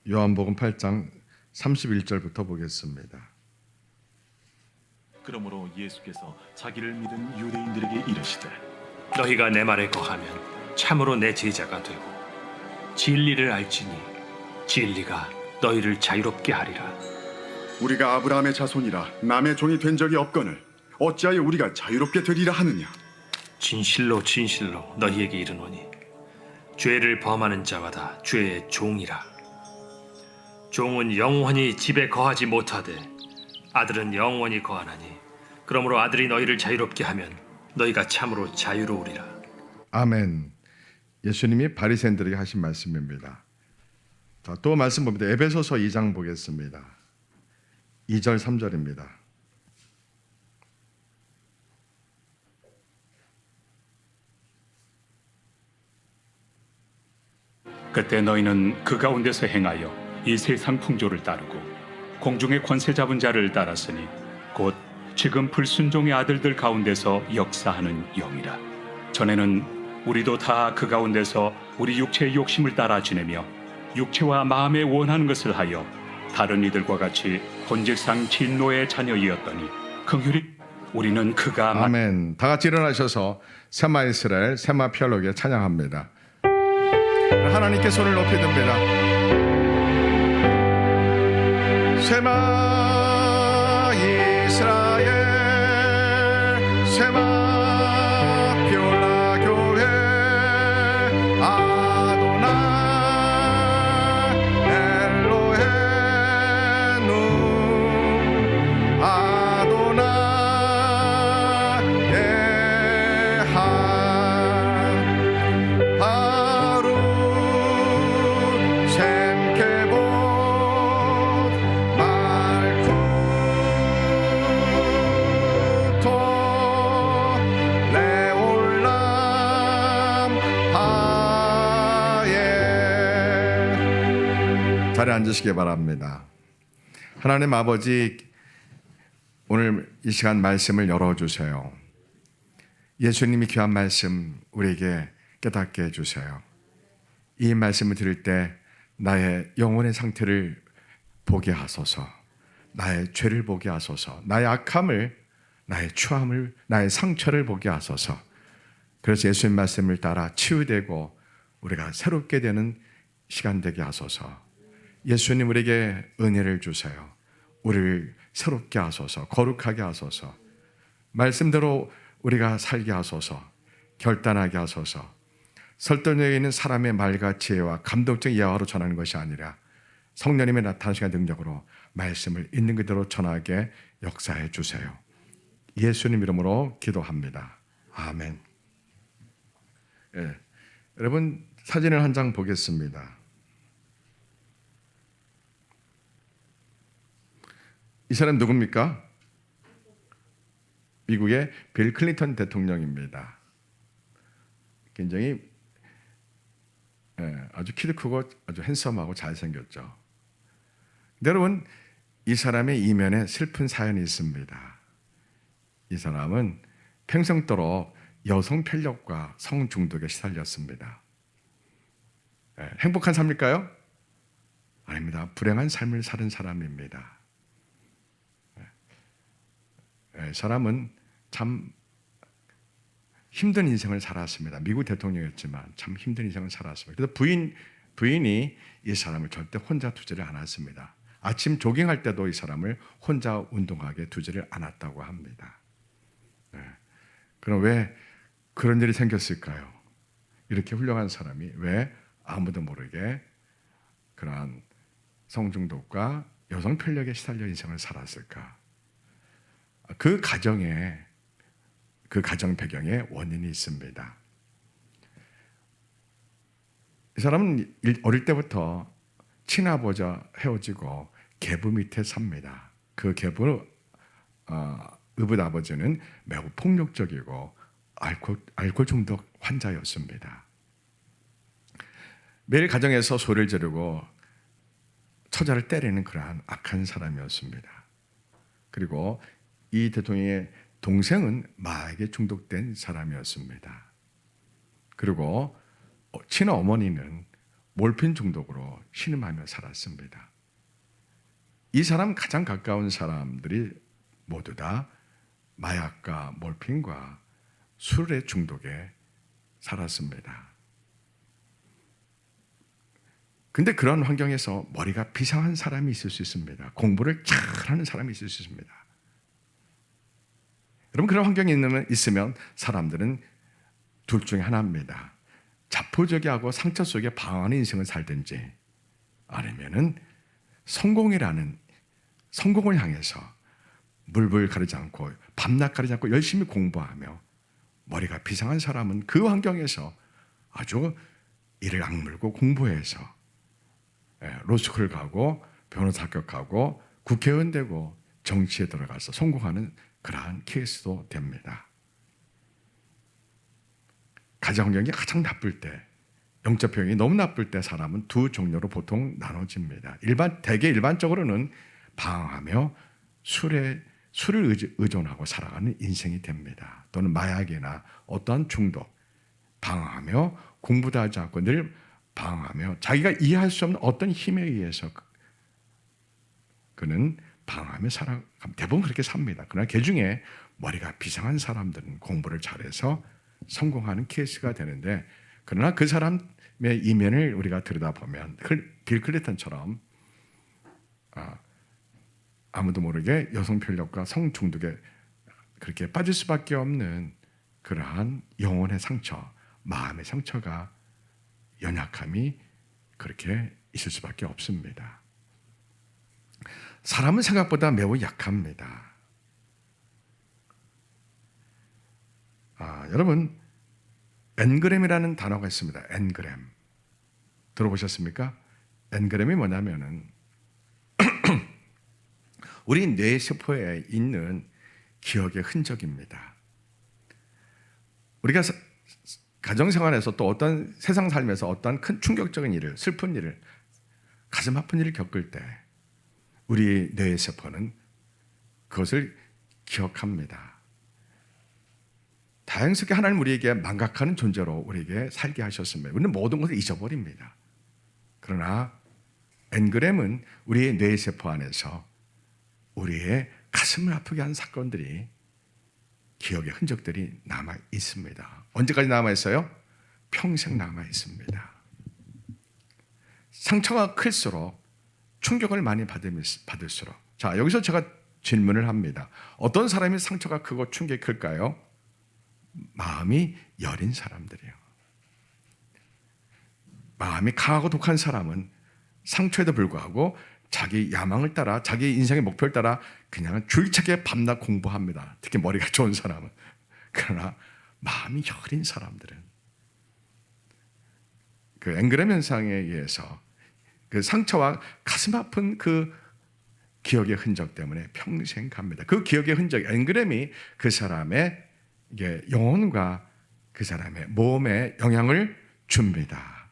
요한복음 8장 31절부터 보겠습니다. 그러므로 예수께서 자기를 믿은 유대인들에게 이르시되 너희가 내 말에 거하면 참으로 내 제자가 되고 진리를 알지니 진리가 너희를 자유롭게 하리라. 우리가 아브라함의 자손이라 남의 종이 된 적이 없거늘 어찌하여 우리가 자유롭게 되리라 하느냐. 진실로 진실로 너희에게 이르노니 죄를 범하는 자마다 죄의 종이라. 종은 영원히 집에 거하지 못하되 아들은 영원히 거하나니 그러므로 아들이 너희를 자유롭게 하면 너희가 참으로 자유로우리라. 아멘. 예수님이 바리새인들에게 하신 말씀입니다. 자, 또 말씀 봅니다. 에베소서 2장 보겠습니다. 2절 3절입니다. 그때 너희는 그 가운데서 행하여 이 세상 풍조를 따르고 공중의 권세 잡은 자를 따랐으니 곧 지금 불순종의 아들들 가운데서 역사하는 영이라. 전에는 우리도 다 그 가운데서 우리 육체의 욕심을 따라 지내며 육체와 마음에 원하는 것을 하여 다른 이들과 같이 본질상 진노의 자녀이었더니 긍휼히 우리는 그가 아멘. 다 같이 일어나셔서 세마 이스라엘 세마 피알로게 찬양합니다. 하나님께 손을 높이 듭니다. 세마 이스라엘 세마 피올라 교회 아도나 엘로헤누 아도나 에하 바루 샘케봇 말쿠토 레올람 하예. 자리에 앉으시기 바랍니다. 하나님 아버지, 오늘 이 시간 말씀을 열어주세요. 예수님이 귀한 말씀 우리에게 깨닫게 해주세요. 이 말씀을 들을 때 나의 영혼의 상태를 보게 하소서, 나의 죄를 보게 하소서, 나의 악함을, 나의 추함을, 나의 상처를 보게 하소서. 그래서 예수님 말씀을 따라 치유되고 우리가 새롭게 되는 시간 되게 하소서. 예수님 우리에게 은혜를 주세요. 우리를 새롭게 하소서, 거룩하게 하소서, 말씀대로 우리가 살게 하소서, 결단하게 하소서. 설득력에 있는 사람의 말과 지혜와 감동적 예화로 전하는 것이 아니라 성령님의 나타나시는 능력으로 말씀을 있는 그대로 전하게 역사해 주세요. 예수님 이름으로 기도합니다. 아멘. 여러분 사진을 한 장 보겠습니다. 이 사람 누굽니까? 미국의 빌 클린턴 대통령입니다. 굉장히 아주 키도 크고 아주 핸섬하고 잘생겼죠. 근데 여러분, 이 사람의 이면에 슬픈 사연이 있습니다. 이 사람은 평생도록 여성 편력과 성 중독에 시달렸습니다. 행복한 삶일까요? 아닙니다. 불행한 삶을 사는 사람입니다. 사람은 참 힘든 인생을 살았습니다. 미국 대통령이었지만 참 힘든 인생을 살았습니다. 그래서 부인이 이 사람을 절대 혼자 두지를 않았습니다. 아침 조깅할 때도 이 사람을 혼자 운동하게 두지를 않았다고 합니다. 그럼 왜 그런 일이 생겼을까요? 이렇게 훌륭한 사람이 왜 아무도 모르게 그러한 성중독과 여성 편력에 시달려 인생을 살았을까? 그 가정 배경에 원인이 있습니다. 이 사람은 어릴 때부터 친아버지와 헤어지고 계부 밑에 삽니다. 그 계부 의붓 아버지는 매우 폭력적이고 알코올 중독 환자였습니다. 매일 가정에서 소리를 지르고 처자를 때리는 그러한 악한 사람이었습니다. 그리고 이 대통령의 동생은 마약에 중독된 사람이었습니다. 그리고 친어머니는 몰핀 중독으로 신음하며 살았습니다. 이 사람 가장 가까운 사람들이 모두 다 마약과 몰핀과 술의 중독에 살았습니다. 근데 그런 환경에서 머리가 비상한 사람이 있을 수 있습니다. 공부를 잘하는 사람이 있을 수 있습니다. 여러분, 그런 환경이 있으면 사람들은 둘 중에 하나입니다. 자포자기하고 상처 속에 방황하는 인생을 살든지, 아니면은 성공을 향해서 물불 가리지 않고 밤낮 가리지 않고 열심히 공부하며 머리가 비상한 사람은 그 환경에서 아주 이를 악물고 공부해서 로스쿨 가고 변호사 합격하고 국회의원 되고 정치에 들어가서 성공하는 그러한 케이스도 됩니다. 가정 환경이 가장 나쁠 때, 영적 병이 너무 나쁠 때 사람은 두 종류로 보통 나눠집니다. 대개 일반적으로는 방황하며 술을 의존하고 살아가는 인생이 됩니다. 또는 마약이나 어떠한 중독, 방황하며 공부도 하지 않고 늘 방황하며 자기가 이해할 수 없는 어떤 힘에 의해서 그는 방황하며 대부분 그렇게 삽니다. 그러나 그 중에 머리가 비상한 사람들은 공부를 잘해서 성공하는 케이스가 되는데, 그러나 그 사람의 이면을 우리가 들여다보면 빌 클린턴처럼 아무도 모르게 여성 편력과 성 중독에 그렇게 빠질 수밖에 없는 그러한 영혼의 상처, 마음의 상처가, 연약함이 그렇게 있을 수밖에 없습니다. 사람은 생각보다 매우 약합니다. 여러분, 엔그램이라는 단어가 있습니다. 엔그램 들어보셨습니까? 엔그램이 뭐냐면은 우리 뇌 세포에 있는 기억의 흔적입니다. 우리가 가정생활에서 또 어떤 세상 살면서 어떤 큰 충격적인 일을, 슬픈 일을, 가슴 아픈 일을 겪을 때 우리 뇌의 세포는 그것을 기억합니다. 다행스럽게 하나님 우리에게 망각하는 존재로 우리에게 살게 하셨습니다. 우리는 모든 것을 잊어버립니다. 그러나 엔그램은 우리의 뇌의 세포 안에서 우리의 가슴을 아프게 한 사건들이, 기억의 흔적들이 남아 있습니다. 언제까지 남아 있어요? 평생 남아 있습니다. 상처가 클수록, 충격을 많이 받을수록. 자, 여기서 제가 질문을 합니다. 어떤 사람이 상처가 크고 충격이 클까요? 마음이 여린 사람들이에요. 마음이 강하고 독한 사람은 상처에도 불구하고 자기 야망을 따라, 자기 인생의 목표를 따라 그냥 줄차게 밤낮 공부합니다. 특히 머리가 좋은 사람은. 그러나 마음이 여린 사람들은 그 엔그램 현상에 의해서 그 상처와 가슴 아픈 그 기억의 흔적 때문에 평생 갑니다. 그 기억의 흔적, 엔그램이 그 사람의 영혼과 그 사람의 몸에 영향을 줍니다.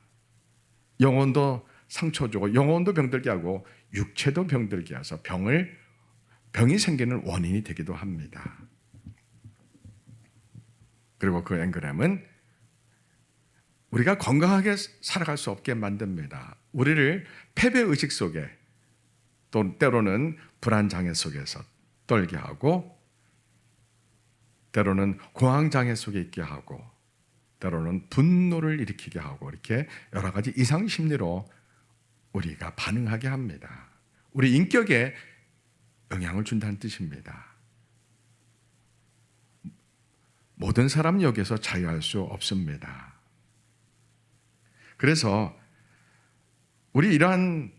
영혼도 상처 주고, 영혼도 병들게 하고, 육체도 병들게 해서 병이 생기는 원인이 되기도 합니다. 그리고 그 엔그램은 우리가 건강하게 살아갈 수 없게 만듭니다. 우리를 패배의식 속에, 또 때로는 불안장애 속에서 떨게 하고, 때로는 공황장애 속에 있게 하고, 때로는 분노를 일으키게 하고, 이렇게 여러 가지 이상 심리로 우리가 반응하게 합니다. 우리 인격에 영향을 준다는 뜻입니다. 모든 사람은 여기서 자유할 수 없습니다. 그래서 우리 이러한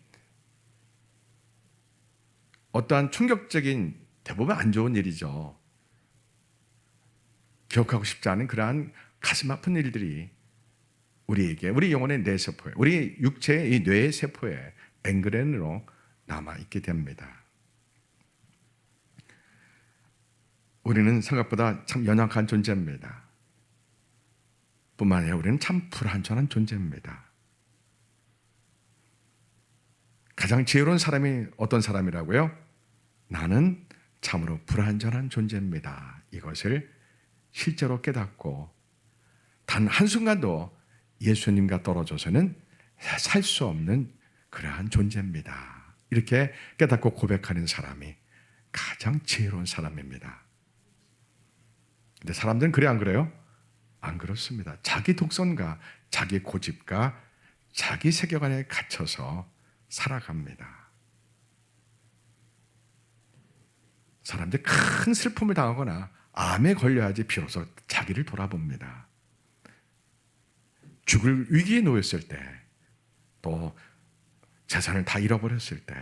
어떠한 충격적인, 대부분 안 좋은 일이죠. 기억하고 싶지 않은 그러한 가슴 아픈 일들이 우리에게, 우리 영혼의 뇌세포에, 우리 육체의 이 뇌의 세포에 엔그램으로 남아있게 됩니다. 우리는 생각보다 참 연약한 존재입니다. 뿐만 아니라 우리는 참 불완전한 존재입니다. 가장 지혜로운 사람이 어떤 사람이라고요? 나는 참으로 불완전한 존재입니다. 이것을 실제로 깨닫고 단 한순간도 예수님과 떨어져서는 살 수 없는 그러한 존재입니다. 이렇게 깨닫고 고백하는 사람이 가장 지혜로운 사람입니다. 근데 사람들은 그래 안 그래요? 안 그렇습니다. 자기 독선과 자기 고집과 자기 세계관에 갇혀서 살아갑니다. 사람들이 큰 슬픔을 당하거나 암에 걸려야지 비로소 자기를 돌아봅니다. 죽을 위기에 놓였을 때, 또 재산을 다 잃어버렸을 때,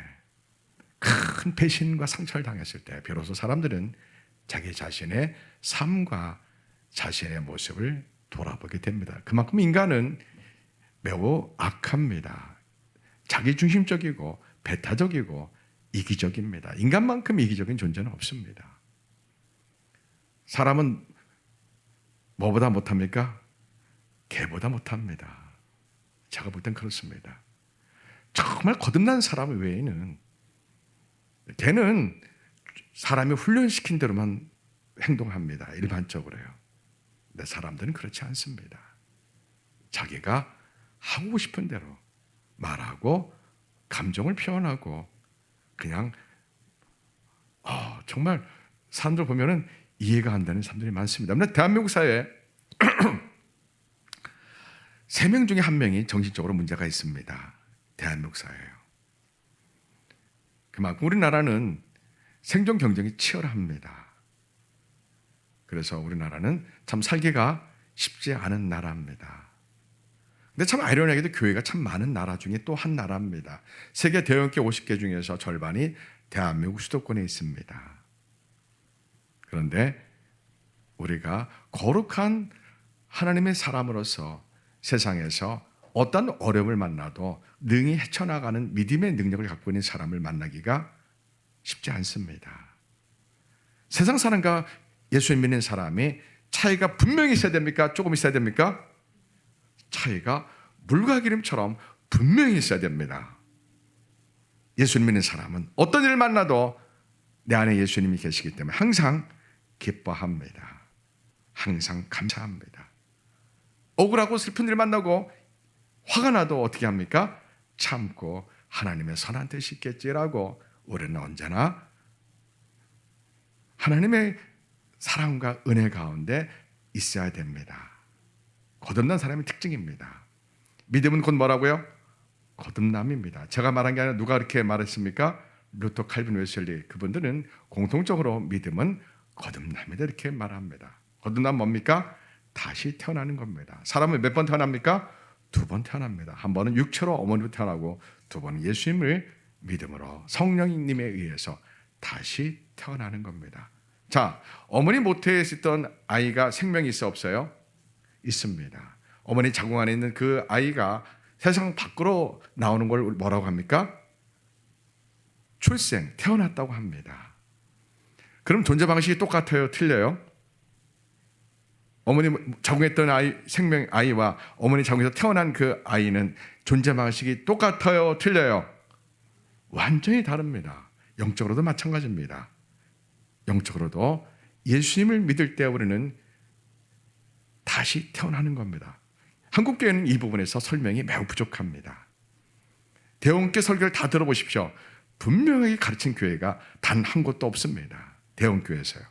큰 배신과 상처를 당했을 때 비로소 사람들은 자기 자신의 삶과 자신의 모습을 돌아보게 됩니다. 그만큼 인간은 매우 악합니다. 자기중심적이고 배타적이고 이기적입니다. 인간만큼 이기적인 존재는 없습니다. 사람은 뭐보다 못합니까? 개보다 못합니다. 제가 볼 땐 그렇습니다. 정말 거듭난 사람 외에는, 개는 사람이 훈련시킨 대로만 행동합니다. 일반적으로요. 근데 사람들은 그렇지 않습니다. 자기가 하고 싶은 대로 말하고 감정을 표현하고 그냥 정말 사람들 보면은 이해가 안 되는 사람들이 많습니다. 근데 대한민국 사회에 3명 중에 1명이 정신적으로 문제가 있습니다. 대한민국 사회예요. 그만큼 우리나라는 생존 경쟁이 치열합니다. 그래서 우리나라는 참 살기가 쉽지 않은 나라입니다. 근데 참 아이러니하게도 교회가 참 많은 나라 중에 또 한 나라입니다. 세계 대형교 50개 중에서 절반이 대한민국 수도권에 있습니다. 그런데 우리가 거룩한 하나님의 사람으로서 세상에서 어떤 어려움을 만나도 능히 헤쳐나가는 믿음의 능력을 갖고 있는 사람을 만나기가 쉽지 않습니다. 세상 사람과 예수 믿는 사람이 차이가 분명히 있어야 됩니까? 조금 있어야 됩니까? 차이가 물과 기름처럼 분명히 있어야 됩니다. 예수님 믿는 사람은 어떤 일을 만나도 내 안에 예수님이 계시기 때문에 항상 기뻐합니다. 항상 감사합니다. 억울하고 슬픈 일을 만나고 화가 나도 어떻게 합니까? 참고 하나님의 선한 뜻이 있겠지라고 우리는 언제나 하나님의 사랑과 은혜 가운데 있어야 됩니다. 거듭난 사람의 특징입니다. 믿음은 곧 뭐라고요? 거듭남입니다. 제가 말한 게 아니라 누가 그렇게 말했습니까? 루터, 칼빈, 웨슬리, 그분들은 공통적으로 믿음은 거듭남이다 이렇게 말합니다. 거듭남 뭡니까? 다시 태어나는 겁니다. 사람은 몇 번 태어납니까? 2번 태어납니다. 한 번은 육체로 어머니로 태어나고, 2번은 예수님을 믿음으로 성령님에 의해서 다시 태어나는 겁니다. 자, 어머니 모태에 있었던 아이가 생명이 있어 없어요? 있습니다. 어머니 자궁 안에 있는 그 아이가 세상 밖으로 나오는 걸 뭐라고 합니까? 출생, 태어났다고 합니다. 그럼 존재 방식이 똑같아요? 틀려요? 어머니 자궁에 있던 아이, 생명 아이와 어머니 자궁에서 태어난 그 아이는 존재 방식이 똑같아요? 틀려요? 완전히 다릅니다. 영적으로도 마찬가지입니다. 영적으로도 예수님을 믿을 때 우리는 다시 태어나는 겁니다. 한국교회는 이 부분에서 설명이 매우 부족합니다. 대원교 설교를 다 들어보십시오. 분명하게 가르친 교회가 단 한 곳도 없습니다. 대원교회에서요.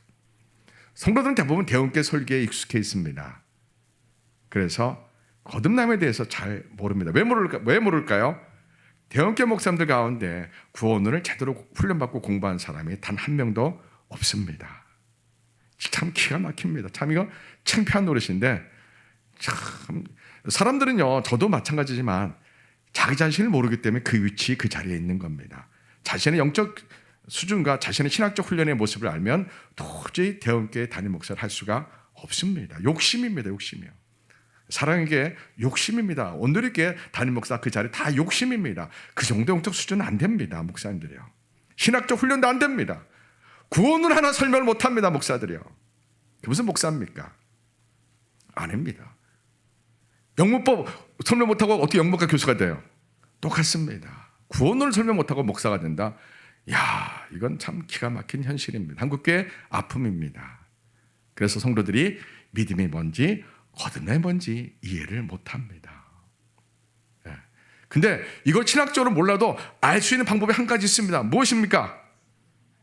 성도들은 대부분 대원교 설교에 익숙해 있습니다. 그래서 거듭남에 대해서 잘 모릅니다. 왜 모를까요? 대원교 목사님들 가운데 구원론을 제대로 훈련받고 공부한 사람이 단 한 명도 없습니다. 참 기가 막힙니다. 참 이거 창피한 노릇인데, 참 사람들은요, 저도 마찬가지지만 자기 자신을 모르기 때문에 그 위치, 그 자리에 있는 겁니다. 자신의 영적 수준과 자신의 신학적 훈련의 모습을 알면 도저히 대원교회 담임 목사를 할 수가 없습니다. 욕심입니다. 욕심이요. 사랑에게 욕심입니다. 온누리교회 담임 목사 그 자리 다 욕심입니다. 그 정도 영적 수준은 안 됩니다. 목사님들이요. 신학적 훈련도 안 됩니다. 구원을 하나 설명을 못합니다. 목사들이요. 그게 무슨 목사입니까? 아닙니다. 영문법 설명 못하고 어떻게 영문과 교수가 돼요? 똑같습니다. 구원을 설명 못하고 목사가 된다? 야, 이건 참 기가 막힌 현실입니다. 한국교회 아픔입니다. 그래서 성도들이 믿음이 뭔지 거듭남이 뭔지 이해를 못합니다. 근데 이걸 신학적으로 몰라도 알 수 있는 방법이 한 가지 있습니다. 무엇입니까?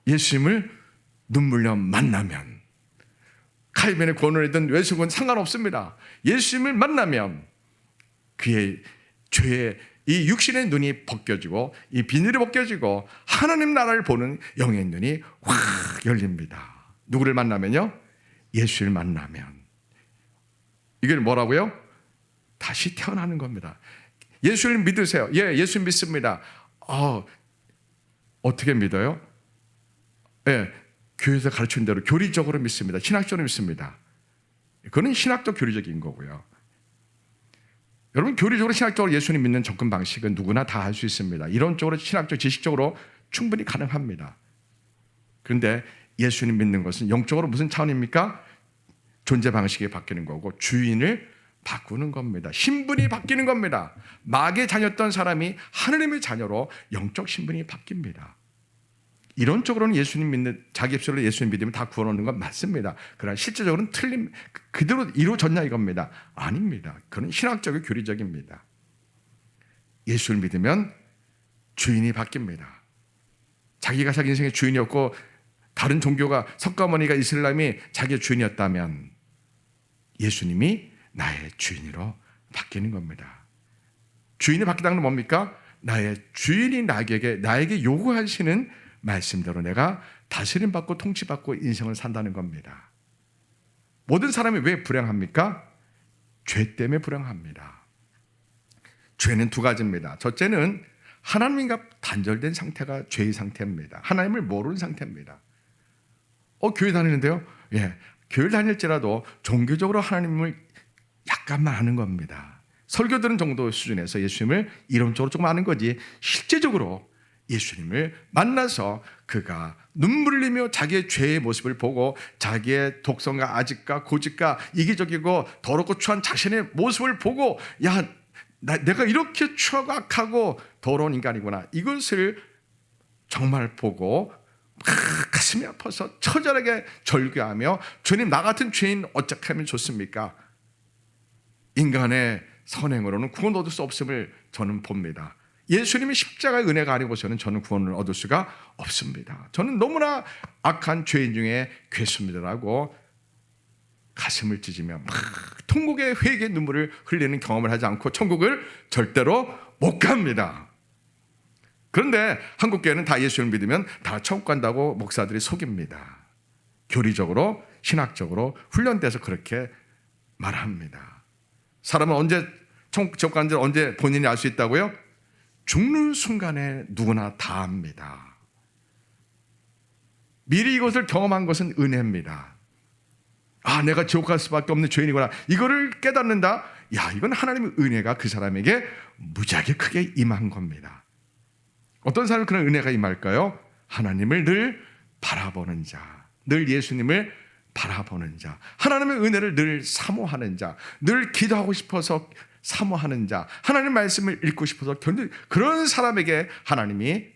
예수님을 눈물로 만나면, 칼빈의 권원이든 외수건 상관없습니다. 예수님을 만나면 그의 죄의 이 육신의 눈이 벗겨지고 이 비늘이 벗겨지고 하나님 나라를 보는 영의 눈이 확 열립니다. 누구를 만나면요? 예수를 만나면. 이게 뭐라고요? 다시 태어나는 겁니다. 예수를 믿으세요. 예, 예수 믿습니다. 어떻게 믿어요? 예, 교회에서 가르치는 대로 교리적으로 믿습니다. 신학적으로 믿습니다. 그거는 신학적 교리적인 거고요. 여러분, 교리적으로 신학적으로 예수님 믿는 접근 방식은 누구나 다 할 수 있습니다. 이론적으로 신학적 지식적으로 충분히 가능합니다. 그런데 예수님 믿는 것은 영적으로 무슨 차원입니까? 존재 방식이 바뀌는 거고 주인을 바꾸는 겁니다. 신분이 바뀌는 겁니다. 마귀의 자녀였던 사람이 하나님의 자녀로 영적 신분이 바뀝니다. 이론적으로는 예수님 믿는, 자기 입술로 예수님 믿으면 다 구원 얻는 건 맞습니다. 그러나 실제적으로는 그대로 이루어졌냐 이겁니다. 아닙니다. 그건 신학적이고 교리적입니다. 예수를 믿으면 주인이 바뀝니다. 자기가 자기 인생의 주인이었고 다른 종교가 석가모니가 이슬람이 자기의 주인이었다면 예수님이 나의 주인으로 바뀌는 겁니다. 주인이 바뀌다는 건 뭡니까? 나의 주인이 나에게 요구하시는 말씀대로 내가 다스림받고 통치받고 인생을 산다는 겁니다. 모든 사람이 왜 불행합니까? 죄 때문에 불행합니다. 죄는 두 가지입니다. 첫째는 하나님과 단절된 상태가 죄의 상태입니다. 하나님을 모르는 상태입니다. 교회 다니는데요? 예, 교회 다닐지라도 종교적으로 하나님을 약간만 아는 겁니다. 설교 들은 정도 수준에서 예수님을 이론적으로 조금 아는 거지 실제적으로 예수님을 만나서 그가 눈물 흘리며 자기의 죄의 모습을 보고 자기의 독성과 아집과 고집과 이기적이고 더럽고 추한 자신의 모습을 보고 내가 이렇게 추하고 악하고 더러운 인간이구나, 이것을 정말 보고 가슴이 아파서 처절하게 절규하며 주님, 나 같은 죄인 어떻게 하면 좋습니까? 인간의 선행으로는 구원 얻을 수 없음을 저는 봅니다. 예수님의 십자가의 은혜가 아니고서는 저는 구원을 얻을 수가 없습니다. 저는 너무나 악한 죄인 중에 괴수입니다라고 가슴을 찢으며 막 통곡의 회개의 눈물을 흘리는 경험을 하지 않고 천국을 절대로 못 갑니다. 그런데 한국교회는 다 예수를 믿으면 다 천국 간다고 목사들이 속입니다. 교리적으로 신학적으로 훈련돼서 그렇게 말합니다. 사람은 언제 천국 가는지 언제 본인이 알 수 있다고요? 죽는 순간에 누구나 다 압니다. 미리 이것을 경험한 것은 은혜입니다. 내가 지옥 갈 수밖에 없는 죄인이구나, 이거를 깨닫는다. 이건 하나님의 은혜가 그 사람에게 무지하게 크게 임한 겁니다. 어떤 사람은 그런 은혜가 임할까요? 하나님을 늘 바라보는 자, 늘 예수님을 바라보는 자, 하나님의 은혜를 늘 사모하는 자, 늘 기도하고 싶어서 사모하는 자, 하나님 말씀을 읽고 싶어서 그런 사람에게 하나님이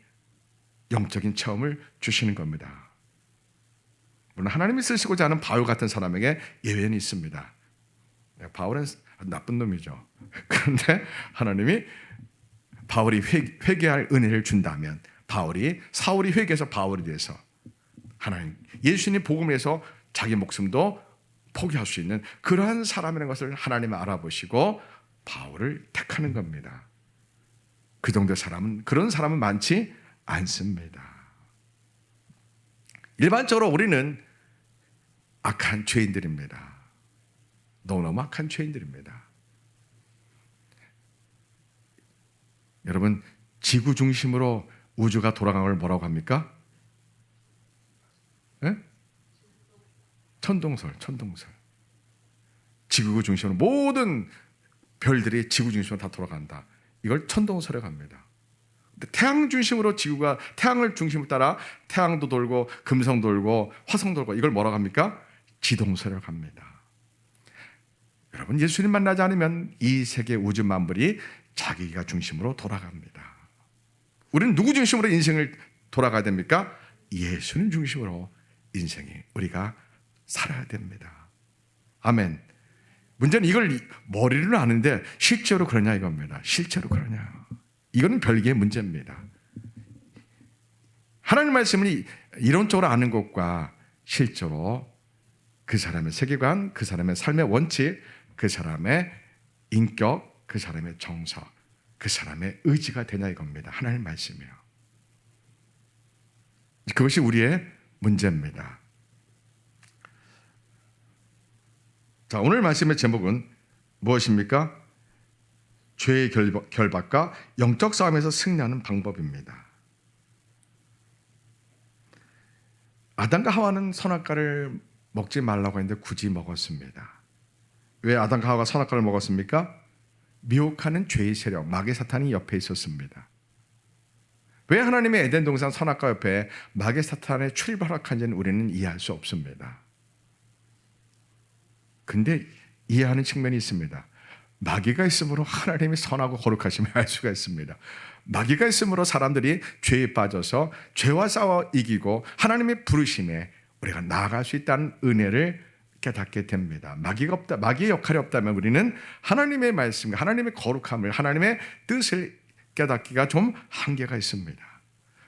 영적인 체험을 주시는 겁니다. 물론 하나님이 쓰시고자 하는 바울 같은 사람에게 예외는 있습니다. 바울은 나쁜 놈이죠. 그런데 하나님이 바울이 회개할 은혜를 준다면 사울이 회개해서 바울이 돼서 하나님 예수님 복음에서 자기 목숨도 포기할 수 있는 그러한 사람이라는 것을 하나님은 알아보시고 바울을 택하는 겁니다. 그 정도 그런 사람은 많지 않습니다. 일반적으로 우리는 악한 죄인들입니다. 너무너무 악한 죄인들입니다. 여러분, 지구 중심으로 우주가 돌아가는 걸 뭐라고 합니까? 네? 천동설. 지구 중심으로 모든 별들이 지구 중심으로 다 돌아간다. 이걸 천동설이라고 합니다. 태양 중심으로 태양을 중심으로 따라 태양도 돌고 금성 돌고 화성 돌고, 이걸 뭐라고 합니까? 지동설이라고 합니다. 여러분, 예수님 만나지 않으면 이 세계 우주 만물이 자기가 중심으로 돌아갑니다. 우리는 누구 중심으로 인생을 돌아가야 됩니까? 예수님 중심으로 인생이 우리가 살아야 됩니다. 아멘. 문제는 이걸 머리로는 아는데 실제로 그러냐 이겁니다. 실제로 그러냐. 이거는 별개의 문제입니다. 하나님 말씀을 이론적으로 아는 것과 실제로 그 사람의 세계관, 그 사람의 삶의 원칙, 그 사람의 인격, 그 사람의 정서, 그 사람의 의지가 되냐 이겁니다. 하나님 말씀이요. 그것이 우리의 문제입니다. 자, 오늘 말씀의 제목은 무엇입니까? 죄의 결박과 영적 싸움에서 승리하는 방법입니다. 아담과 하와는 선악과를 먹지 말라고 했는데 굳이 먹었습니다. 왜 아담과 하와가 선악과를 먹었습니까? 미혹하는 죄의 세력, 마귀 사탄이 옆에 있었습니다. 왜 하나님의 에덴 동산 선악과 옆에 마귀 사탄의 출발학한지는 우리는 이해할 수 없습니다. 근데 이해하는 측면이 있습니다. 마귀가 있으므로 하나님이 선하고 거룩하심을 알 수가 있습니다. 마귀가 있으므로 사람들이 죄에 빠져서 죄와 싸워 이기고 하나님의 부르심에 우리가 나아갈 수 있다는 은혜를 깨닫게 됩니다. 마귀가 없다, 마귀의 역할이 없다면 우리는 하나님의 말씀과 하나님의 거룩함을, 하나님의 뜻을 깨닫기가 좀 한계가 있습니다.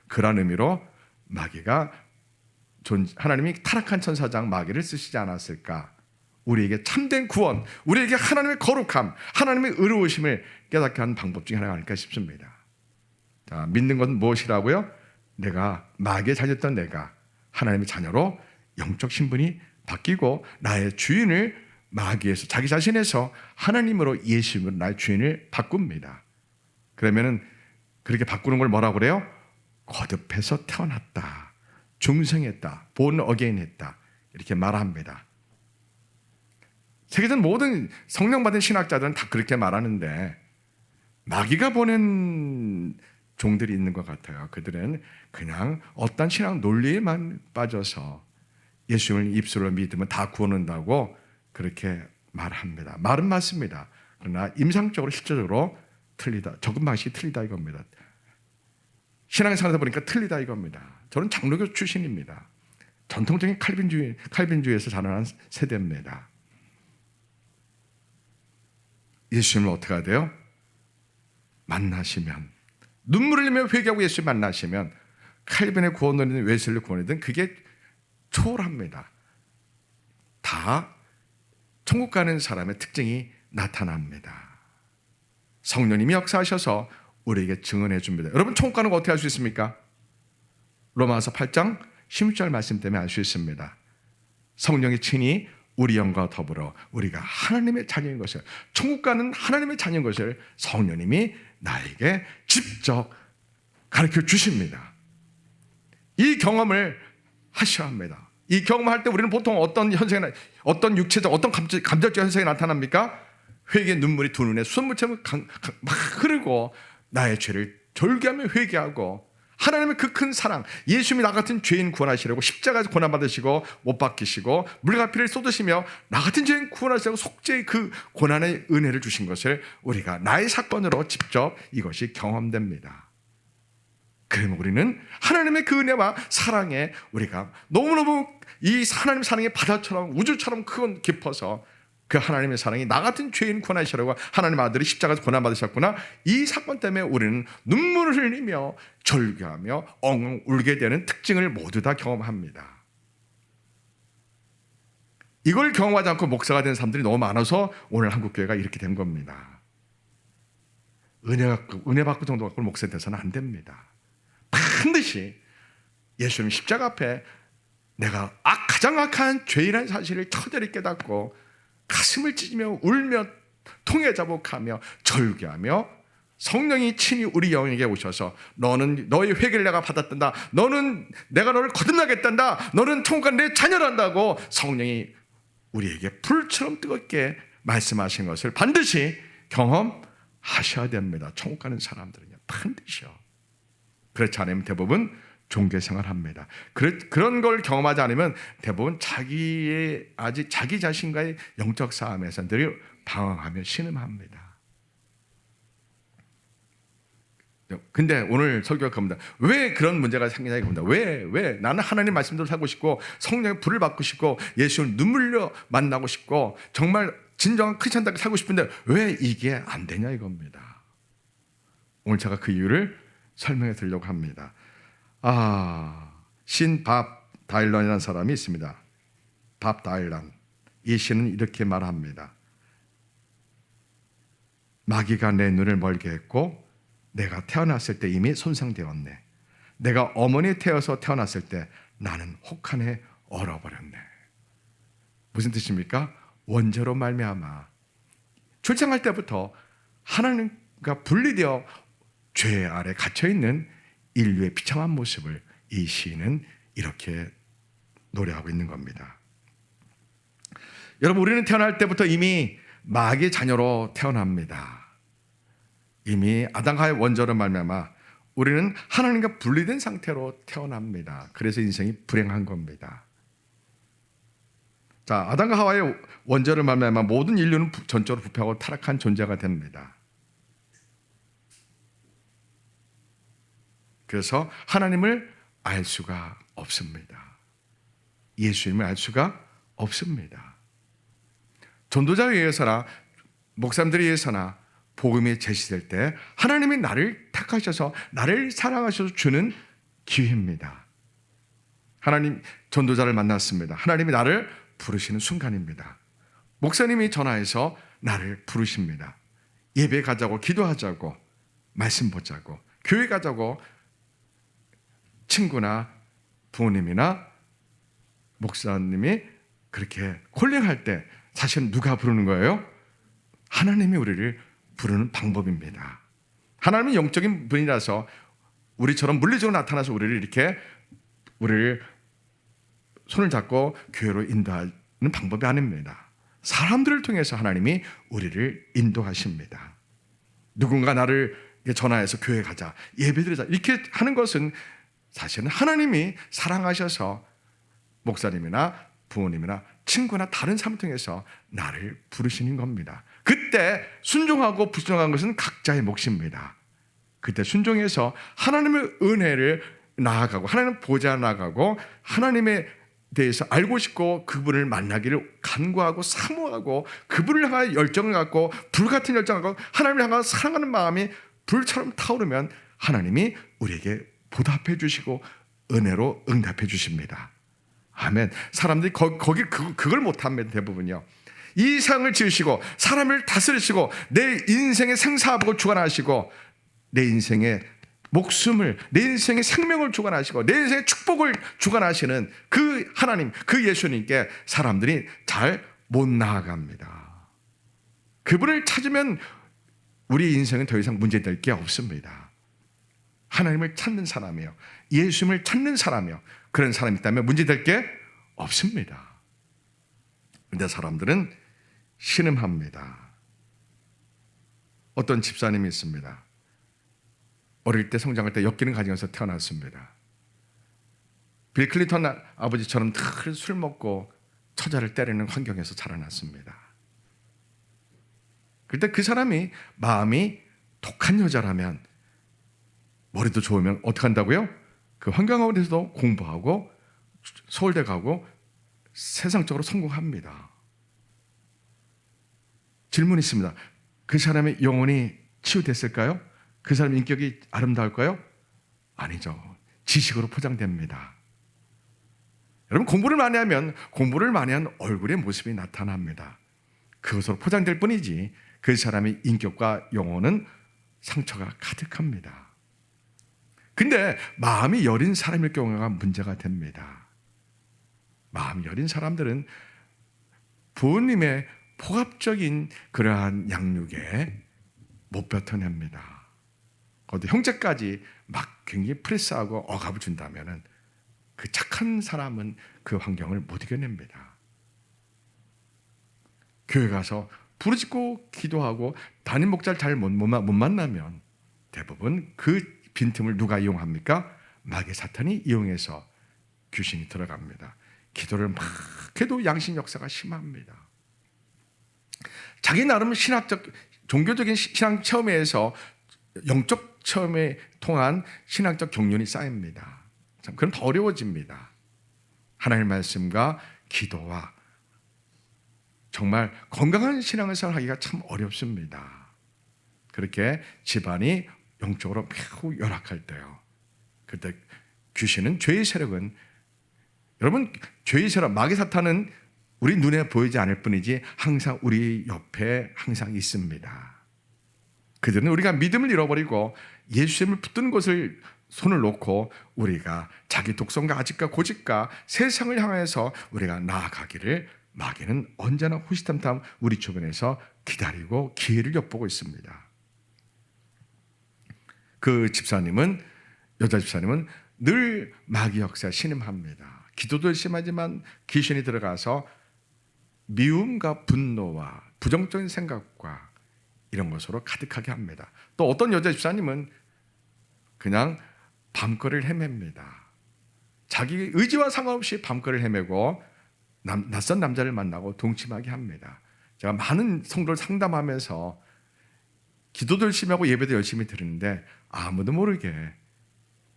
그런 의미로 마귀가 하나님이 타락한 천사장 마귀를 쓰시지 않았을까? 우리에게 참된 구원, 우리에게 하나님의 거룩함, 하나님의 의로우심을 깨닫게 하는 방법 중에 하나가 아닐까 싶습니다. 자, 믿는 건 무엇이라고요? 내가 마귀의 자녀였던 내가 하나님의 자녀로 영적 신분이 바뀌고 나의 주인을 마귀에서 자기 자신에서 하나님으로 예수님으로 나의 주인을 바꿉니다. 그러면은 그렇게 바꾸는 걸 뭐라고 그래요? 거듭해서 태어났다, 중생했다, 본 어게인했다 이렇게 말합니다. 세계전 모든 성령 받은 신학자들은 다 그렇게 말하는데 마귀가 보낸 종들이 있는 것 같아요. 그들은 그냥 어떤 신학 논리에만 빠져서 예수님을 입술로 믿으면 다 구원한다고 그렇게 말합니다. 말은 맞습니다. 그러나 임상적으로 실제적으로 틀리다. 적은 방식이 틀리다 이겁니다. 신앙생활에서 보니까 틀리다 이겁니다. 저는 장로교 출신입니다. 전통적인 칼빈주의에서 자라난 세대입니다. 예수님을 어떻게 해야 돼요? 만나시면, 눈물을 흘리며 회개하고 예수님 만나시면 칼빈의 구원론이든 웨슬리 구원이든 그게 초월합니다. 다 천국 가는 사람의 특징이 나타납니다. 성령님이 역사하셔서 우리에게 증언해 줍니다. 여러분 천국 가는 거 어떻게 알 수 있습니까? 로마서 8장 16절 말씀 때문에 알 수 있습니다. 성령이 친히 우리 영과 더불어 우리가 하나님의 자녀인 것을, 천국 가는 하나님의 자녀인 것을 성령님이 나에게 직접 가르쳐 주십니다. 이 경험을 하셔야 합니다. 이 경험할 때 우리는 보통 어떤 현상이, 어떤 육체적, 어떤 감정적 현상이 나타납니까? 회개의 눈물이 두 눈에 수돗물처럼 막 흐르고 나의 죄를 절개하며 회개하고 하나님의 그 큰 사랑, 예수님이 나 같은 죄인 구원하시려고 십자가에서 고난받으시고 못 박히시고 물과 피를 쏟으시며 나 같은 죄인 구원하시려고 속죄의 그 고난의 은혜를 주신 것을 우리가 나의 사건으로 직접 이것이 경험됩니다. 그러면 우리는 하나님의 그 은혜와 사랑에 우리가 너무너무 이 하나님의 사랑의 바다처럼 우주처럼 크고 깊어서 그 하나님의 사랑이 나 같은 죄인 구원하시려고 하나님 아들이 십자가에서 고난받으셨구나. 이 사건 때문에 우리는 눈물을 흘리며 절규하며 엉엉 울게 되는 특징을 모두 다 경험합니다. 이걸 경험하지 않고 목사가 된 사람들이 너무 많아서 오늘 한국교회가 이렇게 된 겁니다. 은혜 받고 정도 갖고 목사 돼서는 안 됩니다. 반드시 예수님 십자가 앞에 내가 가장 악한 죄인이라는 사실을 처절히 깨닫고 가슴을 찢으며 울며 통해 자복하며 절규하며 성령이 친히 우리 영에게 오셔서 너는 너의 회개를 내가 받았단다, 너는 내가 너를 거듭나겠단다, 너는 천국 가는 내 자녀란다고 성령이 우리에게 불처럼 뜨겁게 말씀하신 것을 반드시 경험하셔야 됩니다. 천국 가는 사람들은요, 반드시요. 그렇지 않으면 대부분 종교생활 합니다. 그런 걸 경험하지 않으면 대부분 자기 자신과의 영적 싸움에서 늘 방황하며 신음합니다. 근데 오늘 설교가 그겁니다. 왜 그런 문제가 생기냐 이겁니다. 왜 나는 하나님 말씀대로 살고 싶고 성령의 불을 받고 싶고 예수를 눈물로 만나고 싶고 정말 진정한 크리스천답게 살고 싶은데 왜 이게 안 되냐 이겁니다. 오늘 제가 그 이유를 설명해 드리려고 합니다. 신 밥 다일런이라는 사람이 있습니다. 밥 다일런. 이 시는 이렇게 말합니다. 마귀가 내 눈을 멀게 했고 내가 태어났을 때 이미 손상되었네. 내가 어머니 태어서 태어났을 때 나는 혹한에 얼어버렸네. 무슨 뜻입니까? 원죄로 말미암아 출생할 때부터 하나님과 분리되어 죄 아래 갇혀있는 인류의 비참한 모습을 이 시인은 이렇게 노래하고 있는 겁니다. 여러분, 우리는 태어날 때부터 이미 마귀의 자녀로 태어납니다. 이미 아담과의 원죄로 말미암아 우리는 하나님과 분리된 상태로 태어납니다. 그래서 인생이 불행한 겁니다. 자, 아담과 하와의 원죄를 말미암아 모든 인류는 전적으로 부패하고 타락한 존재가 됩니다. 그래서 하나님을 알 수가 없습니다. 예수님을 알 수가 없습니다. 전도자에 의해서나 목사님들에 의해서나 복음이 제시될 때 하나님이 나를 택하셔서 나를 사랑하셔서 주는 기회입니다. 하나님 전도자를 만났습니다. 하나님이 나를 부르시는 순간입니다. 목사님이 전화해서 나를 부르십니다. 예배 가자고, 기도하자고, 말씀 보자고, 교회 가자고 친구나 부모님이나 목사님이 그렇게 콜링할 때 사실은 누가 부르는 거예요? 하나님이 우리를 부르는 방법입니다. 하나님은 영적인 분이라서 우리처럼 물리적으로 나타나서 우리를 손을 잡고 교회로 인도하는 방법이 아닙니다. 사람들을 통해서 하나님이 우리를 인도하십니다. 누군가 나를 전화해서 교회 가자, 예배드리자 이렇게 하는 것은 사실은 하나님이 사랑하셔서 목사님이나 부모님이나 친구나 다른 사람을 통해서 나를 부르시는 겁니다. 그때 순종하고 불순종한 것은 각자의 몫입니다. 그때 순종해서 하나님의 은혜를 나아가고 하나님 보좌 나아가고 하나님에 대해서 알고 싶고 그분을 만나기를 간구하고 사모하고 그분을 향하여 열정을 갖고 불같은 열정을 갖고 하나님을 향하여 사랑하는 마음이 불처럼 타오르면 하나님이 우리에게 보답해 주시고 은혜로 응답해 주십니다. 아멘. 사람들이 그걸 못합니다. 대부분요. 이 세상을 지으시고 사람을 다스리시고 내 인생의 생사복을 주관하시고 내 인생의 목숨을, 내 인생의 생명을 주관하시고 내 인생의 축복을 주관하시는 그 하나님, 그 예수님께 사람들이 잘 못 나아갑니다. 그분을 찾으면 우리 인생은 더 이상 문제될 게 없습니다. 하나님을 찾는 사람이요, 예수님을 찾는 사람이요, 그런 사람이 있다면 문제될 게 없습니다. 그런데 사람들은 신음합니다. 어떤 집사님이 있습니다. 어릴 때 성장할 때 엮이는 가정에서 태어났습니다. 빌 클린턴 아버지처럼 늘 술 먹고 처자를 때리는 환경에서 자라났습니다. 그때 그 사람이 마음이 독한 여자라면, 머리도 좋으면 어떻게 한다고요? 그 환경하고서도 공부하고 서울대 가고 세상적으로 성공합니다. 질문이 있습니다. 그 사람의 영혼이 치유됐을까요? 그 사람의 인격이 아름다울까요? 아니죠. 지식으로 포장됩니다. 여러분, 공부를 많이 한 얼굴의 모습이 나타납니다. 그것으로 포장될 뿐이지 그 사람의 인격과 영혼은 상처가 가득합니다. 근데 마음이 여린 사람일 경우가 문제가 됩니다. 마음이 여린 사람들은 부모님의 포갑적인 그러한 양육에 못 뱉어냅니다. 거기에 형제까지 막 굉장히 프레스하고 억압을 준다면 그 착한 사람은 그 환경을 못 이겨냅니다. 교회 가서 부르짖고 기도하고 담임 목자를 잘 못 만나면 대부분 그 빈틈을 누가 이용합니까? 마귀 사탄이 이용해서 귀신이 들어갑니다. 기도를 막 해도 양심 역사가 심합니다. 자기 나름 신학적, 종교적인 신앙 체험에서 영적 체험에 통한 신학적 경륜이 쌓입니다. 참, 그럼 더 어려워집니다. 하나님의 말씀과 기도와 정말 건강한 신앙을 생활하기가 참 어렵습니다. 그렇게 집안이 영적으로 매우 열악할 때요. 그때 귀신은, 죄의 세력은, 여러분, 죄의 세력, 마귀 사탄은 우리 눈에 보이지 않을 뿐이지 항상 우리 옆에 항상 있습니다. 그들은 우리가 믿음을 잃어버리고 예수님을 붙든 것을 손을 놓고 우리가 자기 독성과 아집과 고집과 세상을 향해서 우리가 나아가기를 마귀는 언제나 호시탐탐 우리 주변에서 기다리고 기회를 엿보고 있습니다. 그 집사님은, 여자 집사님은 늘 마귀 역사에 신음합니다. 기도도 열심히 하지만 귀신이 들어가서 미움과 분노와 부정적인 생각과 이런 것으로 가득하게 합니다. 또 어떤 여자 집사님은 그냥 밤거리를 헤맵니다. 자기 의지와 상관없이 밤거리를 헤매고 낯선 남자를 만나고 동침하게 합니다. 제가 많은 성도를 상담하면서 기도도 열심히 하고 예배도 열심히 드리는데 아무도 모르게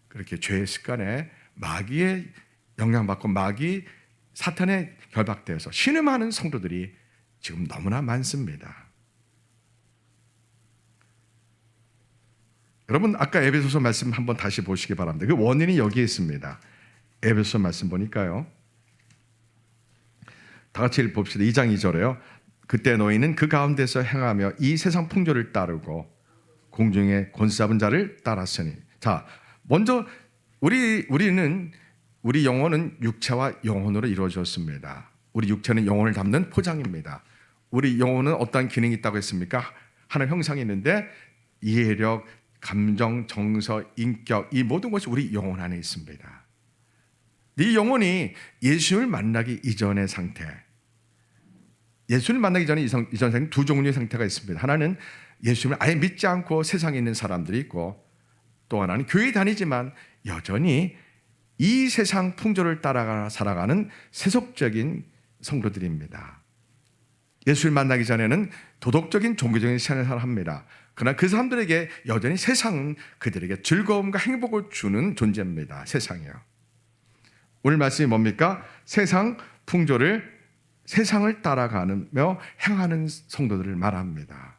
그렇게 죄의 습관에 마귀의 영향받고 마귀 사탄에 결박되어서 신음하는 성도들이 지금 너무나 많습니다. 여러분, 아까 에베소서 말씀 한번 다시 보시기 바랍니다. 그 원인이 여기에 있습니다. 에베소서 말씀 보니까요, 다 같이 봅시다. 2장 2절에요. 그때 너희는 그 가운데서 행하며 이 세상 풍조를 따르고 공중의 권세 잡은 자를 따랐으니. 자, 먼저 우리는, 우리 영혼은 육체와 영혼으로 이루어졌습니다. 우리 육체는 영혼을 담는 포장입니다. 우리 영혼은 어떤 기능이 있다고 했습니까? 하나님 형상이 있는데 이해력, 감정, 정서, 인격, 이 모든 것이 우리 영혼 안에 있습니다. 이 영혼이 예수를 만나기 이전의 상태, 예수를 만나기 전에 이전 상태, 두 종류의 상태가 있습니다. 하나는 예수를 아예 믿지 않고 세상에 있는 사람들이 있고, 또 하나는 교회 다니지만 여전히 이 세상 풍조를 따라 살아가는 세속적인 성도들입니다. 예수를 만나기 전에는 도덕적인 종교적인 생활을 합니다. 그러나 그 사람들에게 여전히 세상은 그들에게 즐거움과 행복을 주는 존재입니다. 세상이요. 오늘 말씀이 뭡니까? 세상 풍조를, 세상을 따라가며 행하는 성도들을 말합니다.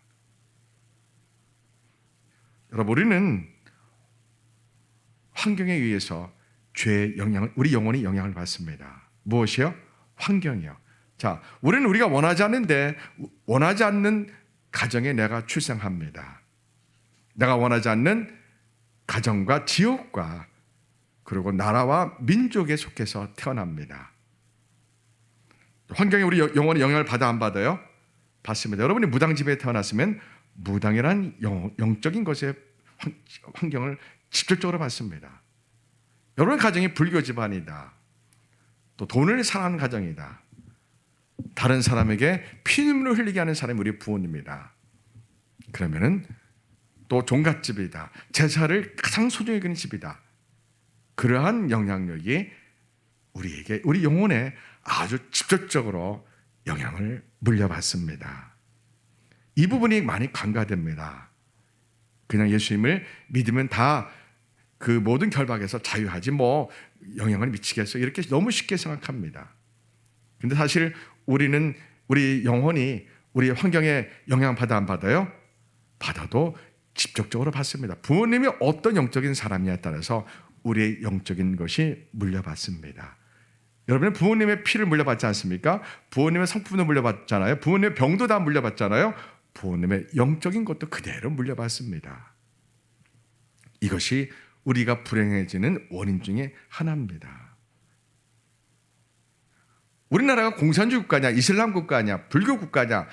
여러분, 우리는 환경에 의해서 죄의 영향을, 우리 영혼이 영향을 받습니다. 무엇이요? 환경이요. 자, 우리가 원하지 않는데, 원하지 않는 가정에 내가 출생합니다. 내가 원하지 않는 가정과 지역과 그리고 나라와 민족에 속해서 태어납니다. 환경에 우리 영혼이 영향을 받아 안 받아요? 받습니다. 여러분이 무당집에 태어났으면 무당이란 영적인 것의 환경을 직접적으로 받습니다. 여러분 가정이 불교 집안이다. 또 돈을 사랑하는 가정이다. 다른 사람에게 피눈물을 흘리게 하는 사람이 우리 부모님이다. 그러면은 또 종갓집이다. 제사를 가장 소중히 여기는 집이다. 그러한 영향력이 우리에게, 우리 영혼에 아주 직접적으로 영향을 물려받습니다. 이 부분이 많이 간과됩니다. 그냥 예수님을 믿으면 다 그 모든 결박에서 자유하지 뭐 영향을 미치겠어, 이렇게 너무 쉽게 생각합니다. 근데 사실 우리는, 우리 영혼이 우리 환경에 영향받아 안 받아요? 받아도 직접적으로 받습니다. 부모님이 어떤 영적인 사람이냐에 따라서 우리의 영적인 것이 물려받습니다. 여러분은 부모님의 피를 물려받지 않습니까? 부모님의 성품도 물려받잖아요. 부모님의 병도 다 물려받잖아요. 부모님의 영적인 것도 그대로 물려받습니다. 이것이 우리가 불행해지는 원인 중에 하나입니다. 우리나라가 공산주의 국가냐, 이슬람 국가냐, 불교 국가냐,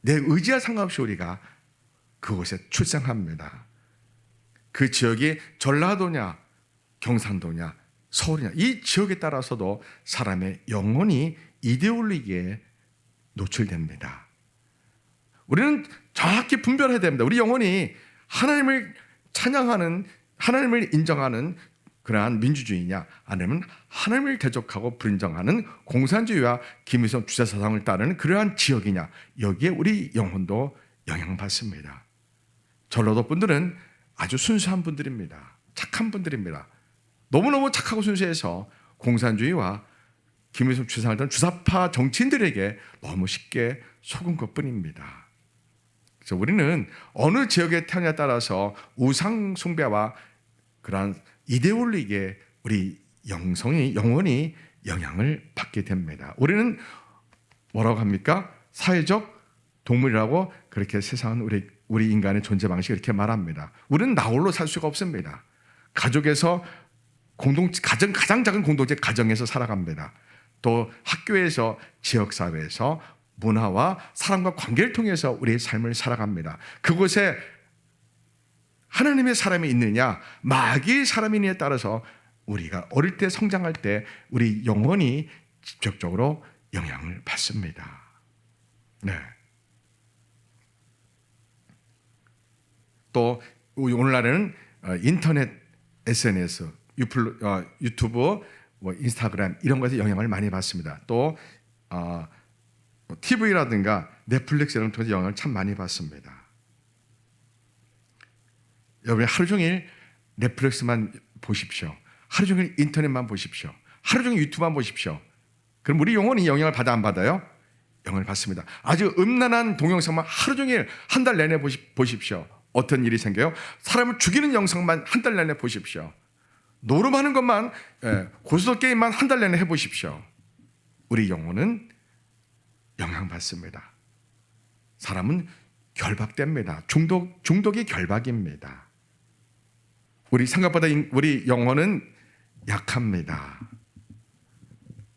내 의지와 상관없이 우리가 그곳에 출생합니다. 그 지역이 전라도냐, 경상도냐, 서울이냐, 이 지역에 따라서도 사람의 영혼이 이데올로기에 노출됩니다. 우리는 정확히 분별해야 됩니다. 우리 영혼이 하나님을 찬양하는, 하나님을 인정하는 그러한 민주주의냐, 아니면 하나님을 대적하고 불인정하는 공산주의와 김일성 주체사상을 따르는 그러한 지역이냐, 여기에 우리 영혼도 영향받습니다. 전라도 분들은 아주 순수한 분들입니다. 착한 분들입니다. 너무너무 착하고 순수해서 공산주의와 김일성 주체사상을 따르는 주사파 정치인들에게 너무 쉽게 속은 것뿐입니다. 그래서 우리는 어느 지역에 태어나에 따라서 우상 숭배와 그러한 이데올리기에 우리 영혼이 영향을 받게 됩니다. 우리는 뭐라고 합니까? 사회적 동물이라고 그렇게 세상은 우리 인간의 존재 방식을 이렇게 말합니다. 우리는 나 홀로 살 수가 없습니다. 가족에서 가장 작은 공동체 가정에서 살아갑니다. 또 학교에서 지역사회에서 문화와 사람과 관계를 통해서 우리의 삶을 살아갑니다. 그곳에 하나님의 사람이 있느냐 마귀의 사람이 있느냐에 따라서 우리가 어릴 때 성장할 때 우리 영혼이 직접적으로 영향을 받습니다. 네. 또 오늘날에는 인터넷 SNS, 유튜브, 인스타그램 이런 것에 영향을 많이 받습니다. 또 TV라든가 넷플릭스 이런 통해서 영향을 참 많이 받습니다. 여러분이 하루 종일 넷플릭스만 보십시오. 하루 종일 인터넷만 보십시오. 하루 종일 유튜브만 보십시오. 그럼 우리 영혼이 영향을 받아 안 받아요? 영향을 받습니다. 아주 음란한 동영상만 하루 종일 한 달 내내 보십시오. 어떤 일이 생겨요? 사람을 죽이는 영상만 한 달 내내 보십시오. 노름하는 것만 고스톱 게임만 한 달 내내 해보십시오. 우리 영혼은 영향받습니다. 사람은 결박됩니다. 중독이 결박입니다. 우리 생각보다 우리 영혼은 약합니다.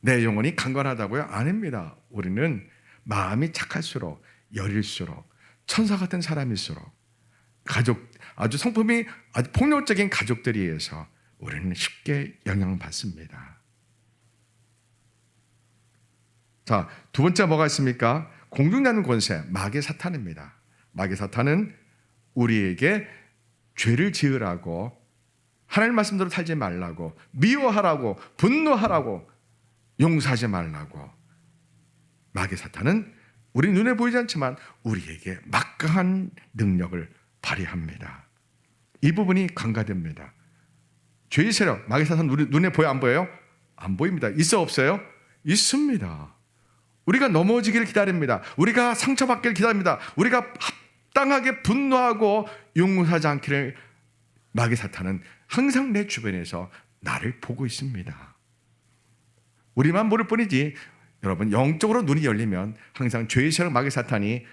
내 영혼이 강건하다고요? 아닙니다. 우리는 마음이 착할수록 여릴수록 천사 같은 사람일수록 아주 성품이 아주 폭력적인 가족들에 의해서 우리는 쉽게 영향받습니다. 자, 두 번째 뭐가 있습니까? 공중나는 권세, 마귀의 사탄입니다. 마귀의 사탄은 우리에게 죄를 지으라고 하나님 말씀대로 살지 말라고 미워하라고 분노하라고 용서하지 말라고 마귀의 사탄은 우리 눈에 보이지 않지만 우리에게 막강한 능력을 발휘합니다. 이 부분이 간과됩니다. 죄의 세력, 마귀의 사탄 우리 눈에 보여 안 보여요? 안 보입니다. 있어 없어요? 있습니다. 우리가 넘어지기를 기다립니다. 우리가 상처받기를 기다립니다. 우리가 합당하게 분노하고 용서하지 않기를 마귀의 사탄은 항상 내 주변에서 나를 보고 있습니다. 우리만 모를 뿐이지 여러분 영적으로 눈이 열리면 항상 죄의 세력 마귀의 사탄이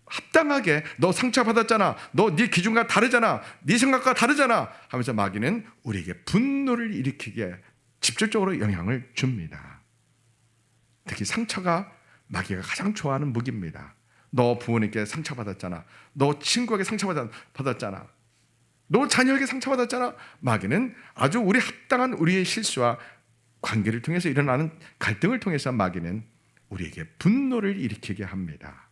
합당하게 너 상처받았잖아. 너 네 기준과 다르잖아. 네 생각과 다르잖아. 하면서 마귀는 우리에게 분노를 일으키게 직접적으로 영향을 줍니다. 특히 상처가 마귀가 가장 좋아하는 무기입니다. 너 부모님께 상처받았잖아. 너 친구에게 상처받았잖아. 너 자녀에게 상처받았잖아. 마귀는 아주 우리 합당한 우리의 실수와 관계를 통해서 일어나는 갈등을 통해서 마귀는 우리에게 분노를 일으키게 합니다.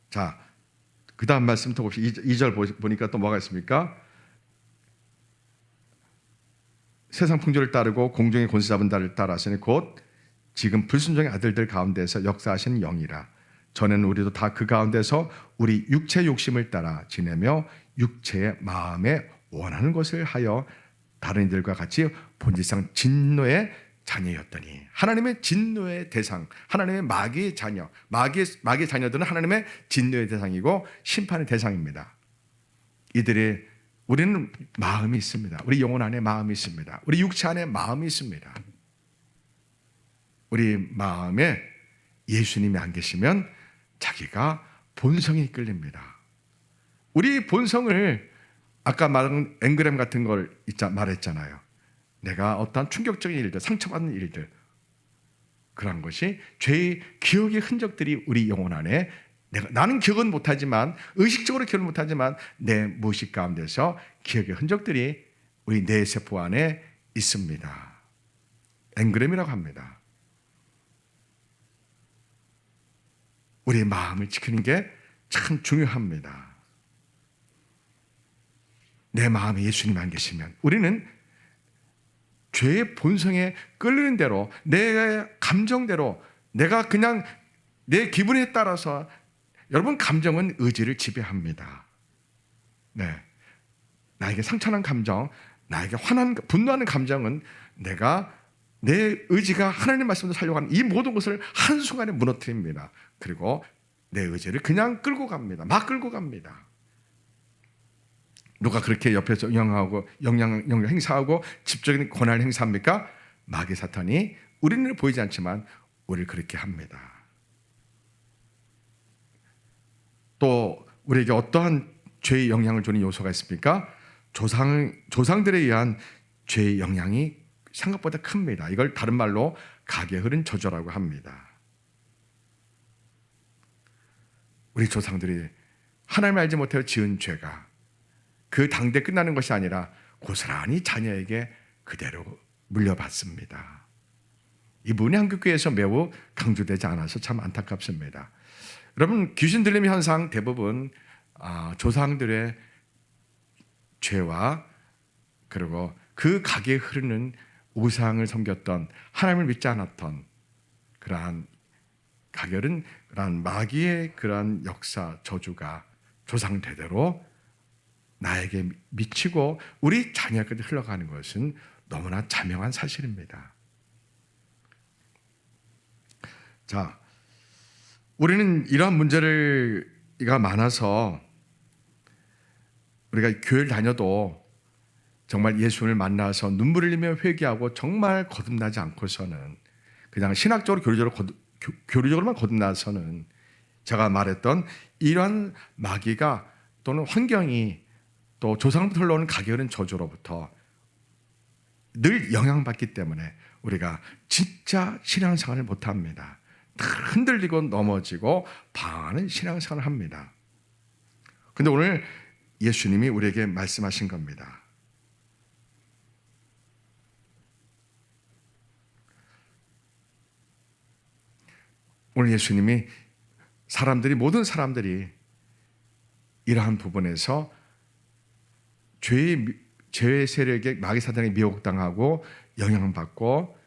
자, 그 다음 말씀 또 봅시다. 2절 보니까 또 뭐가 있습니까? 세상 풍조를 따르고 공중의 권세 잡은 자를 따라서니 곧 지금 불순종의 아들들 가운데서 역사하시는 영이라. 전에는 우리도 다 그 가운데서 우리 육체 욕심을 따라 지내며 육체의 마음에 원하는 것을 하여 다른 이들과 같이 본질상 진노의 자녀였더니 하나님의 진노의 대상, 하나님의 마귀의 자녀, 마귀의 자녀들은 하나님의 진노의 대상이고 심판의 대상입니다. 우리는 마음이 있습니다. 우리 영혼 안에 마음이 있습니다. 우리 육체 안에 마음이 있습니다. 우리 마음에 예수님이 안 계시면 자기가 본성에 이끌립니다. 우리 본성을 아까 말한 앵그램 같은 걸 말했잖아요. 내가 어떠한 충격적인 일들, 상처받는 일들, 그런 것이 죄의 기억의 흔적들이 우리 영혼 안에 나는 기억은 못하지만 의식적으로 기억을 못하지만 내 무의식 가운데서 기억의 흔적들이 우리 뇌세포 안에 있습니다. 앵그램이라고 합니다. 우리의 마음을 지키는 게 참 중요합니다. 내 마음에 예수님 안 계시면 우리는 죄의 본성에 끌리는 대로 내 감정대로 내가 그냥 내 기분에 따라서 여러분 감정은 의지를 지배합니다. 네, 나에게 상처난 감정, 나에게 분노하는 감정은 내가 내 의지가 하나님 말씀으로 살려고 하는 이 모든 것을 한순간에 무너뜨립니다. 그리고 내 의지를 그냥 끌고 갑니다. 막 끌고 갑니다. 누가 그렇게 옆에서 영향 행사하고 집적인 권한을 행사합니까? 마귀 사탄이 우리는 보이지 않지만 우리를 그렇게 합니다. 또 우리에게 어떠한 죄의 영향을 주는 요소가 있습니까? 조상들에 의한 죄의 영향이 생각보다 큽니다. 이걸 다른 말로 각에 흐른 저주라고 합니다. 우리 조상들이 하나님을 알지 못하여 지은 죄가 그 당대 끝나는 것이 아니라 고스란히 자녀에게 그대로 물려받습니다. 이 부분이 한국교회에서 매우 강조되지 않아서 참 안타깝습니다. 여러분, 귀신 들림 현상 대부분 조상들의 죄와 그리고 그 각에 흐르는 우상을 섬겼던 하나님을 믿지 않았던 그러한 가결은 그러한 마귀의 그러한 역사 저주가 조상 대대로 나에게 미치고 우리 자녀에게도 흘러가는 것은 너무나 자명한 사실입니다. 자, 우리는 이러한 문제가 많아서 우리가 교회를 다녀도 정말 예수를 만나서 눈물을 흘리며 회개하고 정말 거듭나지 않고서는 그냥 신학적으로 교리적으로만 거듭나서는 제가 말했던 이러한 마귀가 또는 환경이 또 조상부터 흘러오는 가게으른 저주로부터 늘 영향받기 때문에 우리가 진짜 신앙생활을 못합니다. 흔들리고 넘어지고 방황하는 신앙생활을 합니다. 그런데 오늘 예수님이 우리에게 말씀하신 겁니다. 오늘 예수님이 모든 사람들이 이러한 부분에서 죄의 세력에 마귀 사단에 미혹당하고 영향받고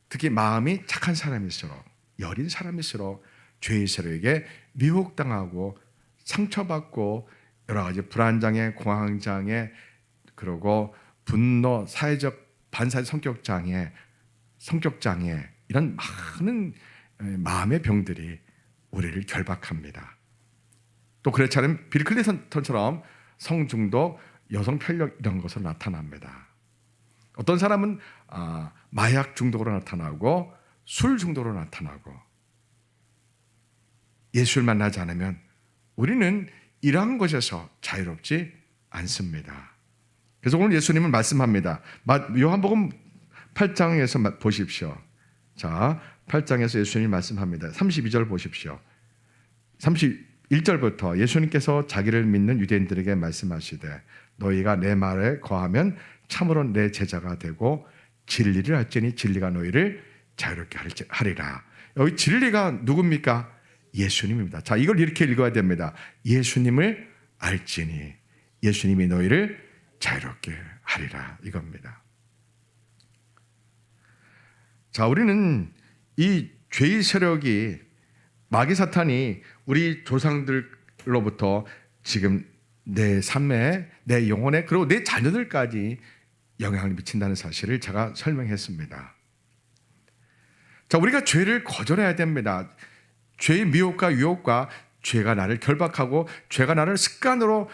특히 마음이 착한 사람일수록 여린 사람일수록 죄의 세력에 미혹당하고 상처받고 여러 가지 불안장애, 공황장애, 그리고 분노, 반사적 성격장애 이런 많은 마음의 병들이 우리를 결박합니다. 또 그렇지 않으면 빌 클린턴처럼 성중독, 여성 편력 이런 것으로 나타납니다. 어떤 사람은 마약 중독으로 나타나고 술 중독으로 나타나고 예수를 만나지 않으면 우리는 이러한 것에서 자유롭지 않습니다. 그래서 오늘 예수님은 말씀합니다. 요한복음 8장에서 보십시오. 자, 8장에서 예수님이 말씀합니다. 32절 보십시오. 31절부터 예수님께서 자기를 믿는 유대인들에게 말씀하시되 너희가 내 말에 거하면 참으로 내 제자가 되고 진리를 알지니 진리가 너희를 자유롭게 하리라. 여기 진리가 누굽니까? 예수님입니다. 자, 이걸 이렇게 읽어야 됩니다. 예수님을 알지니 예수님이 너희를 자유롭게 하리라 이겁니다. 자, 우리는 이 죄의 세력이 마귀 사탄이 우리 조상들로부터 지금 내 삶에, 내 영혼에, 그리고 내 자녀들까지 영향을 미친다는 사실을 제가 설명했습니다. 자, 우리가 죄를 거절해야 됩니다. 죄의 미혹과 유혹과 죄가 나를 결박하고 죄가 나를 습관으로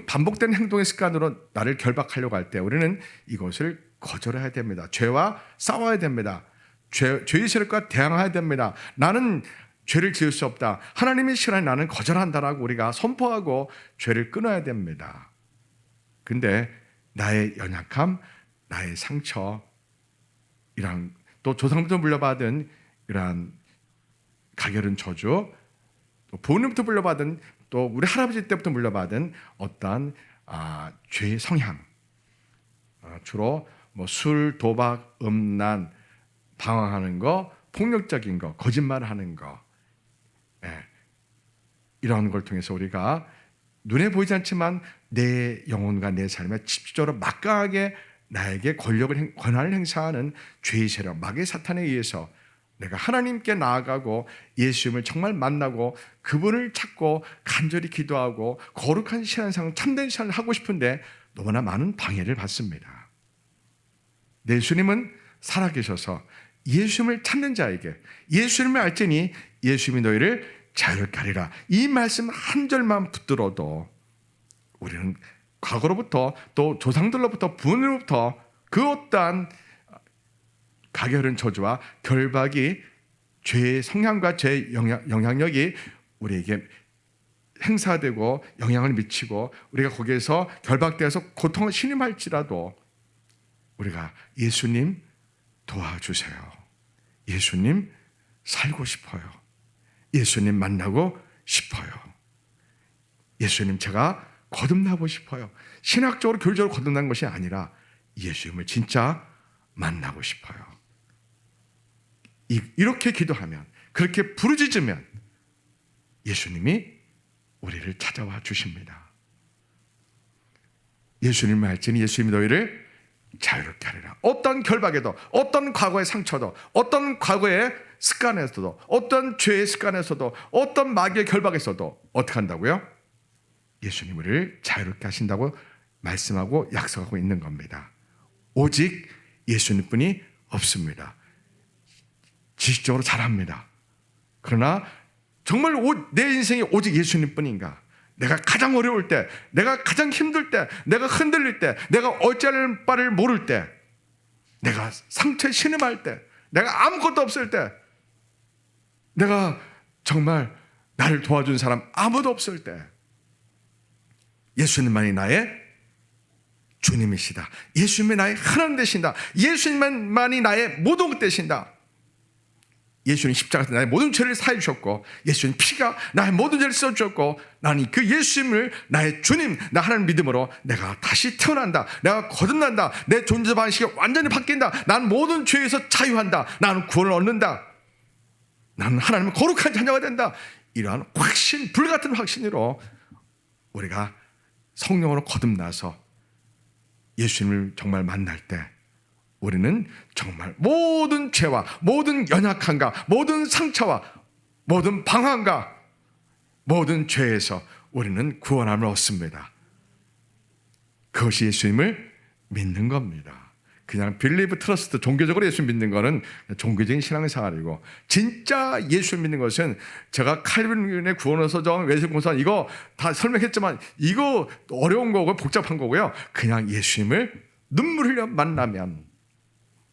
반복된 행동의 습관으로 나를 결박하려고 할 때 우리는 이것을 거절해야 됩니다. 죄와 싸워야 됩니다. 죄의 세력과 대항해야 됩니다. 나는 죄를 지을 수 없다. 하나님의 시간에 나는 거절한다라고 우리가 선포하고 죄를 끊어야 됩니다. 근데 나의 연약함, 나의 상처, 또 조상부터 물려받은 이러한 가결은 저주, 또 부모님부터 물려받은, 또 우리 할아버지 때부터 물려받은 어떠한 죄의 성향, 주로 술, 도박, 음란, 방황하는 거, 폭력적인 거, 거짓말하는 거, 이런 걸 통해서 우리가 눈에 보이지 않지만 내 영혼과 내 삶에 집중적으로 막강하게 나에게 권한을 행사하는 죄의 세력, 마귀의 사탄에 의해서 내가 하나님께 나아가고 예수님을 정말 만나고 그분을 찾고 간절히 기도하고 거룩한 신앙생활, 참된 신앙을 하고 싶은데 너무나 많은 방해를 받습니다. 예수님은 살아계셔서 예수님을 찾는 자에게 예수님을 알지니 예수님이 너희를 자유롭게 하리라. 이 말씀 한 절만 붙들어도 우리는 과거로부터 또 조상들로부터 부모로부터 그 어떠한 가결한 저주와 결박이 죄의 성향과 죄의 영향력이 우리에게 행사되고 영향을 미치고 우리가 거기에서 결박되어서 고통을 신음할지라도 우리가 예수님 도와주세요. 예수님 살고 싶어요. 예수님 만나고 싶어요. 예수님 제가 거듭나고 싶어요. 신학적으로 교리적으로 거듭난 것이 아니라 예수님을 진짜 만나고 싶어요. 이렇게 기도하면, 그렇게 부르짖으면 예수님이 우리를 찾아와 주십니다. 예수님을 알지니 예수님이 너희를 자유롭게 하리라. 어떤 결박에도, 어떤 과거의 상처도, 어떤 과거의 습관에서도, 어떤 죄의 습관에서도, 어떤 마귀의 결박에서도 어떻게 한다고요? 예수님 우리를 자유롭게 하신다고 말씀하고 약속하고 있는 겁니다. 오직 예수님뿐이 없습니다. 지식적으로 잘합니다. 그러나 정말 내 인생이 오직 예수님뿐인가? 내가 가장 어려울 때, 내가 가장 힘들 때, 내가 흔들릴 때, 내가 어찌할 바를 모를 때, 내가 상처에 신음할 때, 내가 아무것도 없을 때, 내가 정말 나를 도와준 사람 아무도 없을 때 예수님만이 나의 주님이시다. 예수님이 나의 하나님 되신다. 예수님만이 나의 모든 것 되신다. 예수님 십자가에서 나의 모든 죄를 사해 주셨고 예수님 피가 나의 모든 죄를 써주셨고 나는 그 예수님을 나의 주님, 나 하나님 믿음으로 내가 다시 태어난다. 내가 거듭난다. 내 존재 방식이 완전히 바뀐다. 나는 모든 죄에서 자유한다. 나는 구원을 얻는다. 나는 하나님의 거룩한 자녀가 된다. 이러한 확신, 불같은 확신으로 우리가 성령으로 거듭나서 예수님을 정말 만날 때 우리는 정말 모든 죄와 모든 연약함과 모든 상처와 모든 방황과 모든 죄에서 우리는 구원함을 얻습니다. 그것이 예수님을 믿는 겁니다. 그냥 빌리브 트러스트, 종교적으로 예수 믿는 것은 종교적인 신앙생활이고 진짜 예수 믿는 것은 제가 칼빈의 구원서정, 외세공산 이거 다 설명했지만 이거 어려운 거고 복잡한 거고요. 그냥 예수님을 눈물 흘려 만나면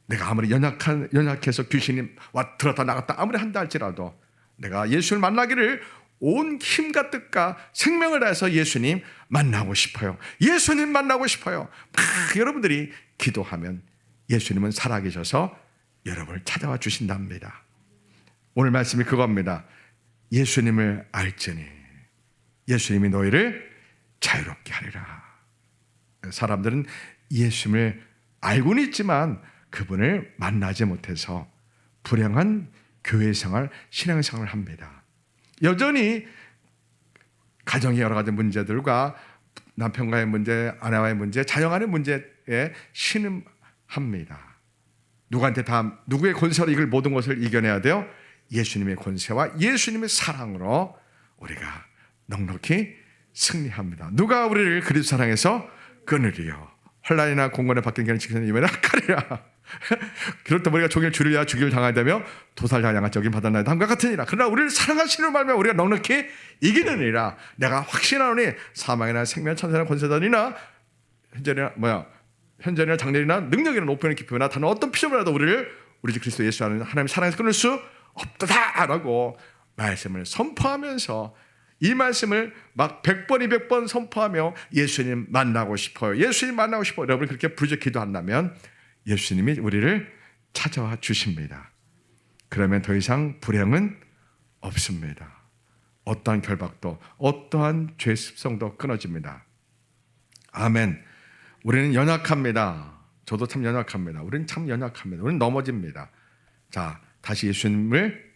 내가 아무리 연약해서 귀신이 들었다 나갔다 아무리 한다 할지라도 내가 예수를 만나기를 온 힘과 뜻과 생명을 다해서 예수님 만나고 싶어요. 예수님 만나고 싶어요. 막 여러분들이 기도하면 예수님은 살아계셔서 여러분을 찾아와 주신답니다. 오늘 말씀이 그겁니다. 예수님을 알지니 예수님이 너희를 자유롭게 하리라. 사람들은 예수님을 알고는 있지만 그분을 만나지 못해서 불행한 교회생활, 신앙생활을 합니다. 여전히 가정의 여러 가지 문제들과 남편과의 문제, 아내와의 문제, 자녀간의 문제에 신음합니다. 누구의 권세로 이걸 모든 것을 이겨내야 돼요? 예수님의 권세와 예수님의 사랑으로 우리가 넉넉히 승리합니다. 누가 우리를 그리스도 사랑해서 끊으리요? 혼란이나 공건에 박힌 개는 지키는 이면에 악하리라. 그렇다 우리가 종일 주리야 주기를 당하다며 도살자 양아적인 바다나의 담과 같으니라. 그러나 우리를 사랑하시는 말며 우리가 넉넉히 이기느니라. 내가 확신하노니 사망이나 생명, 천사나 권세자니나 현재나 장래나 능력이나 높이나 깊이나 다른 어떤 피조물이라도 우리를 우리 주 그리스도 예수 안에 하나님의 사랑에서 끊을 수 없다라고 말씀을 선포하면서 이 말씀을 막 100번 200번 선포하며 예수님 만나고 싶어요. 예수님 만나고 싶어요. 여러분이 그렇게 부르짖어 기도한다면 예수님이 우리를 찾아와 주십니다. 그러면 더 이상 불행은 없습니다. 어떠한 결박도 어떠한 죄 습성도 끊어집니다. 아멘. 우리는 연약합니다. 저도 참 연약합니다. 우리는 참 연약합니다. 우리는 넘어집니다. 자, 다시 예수님을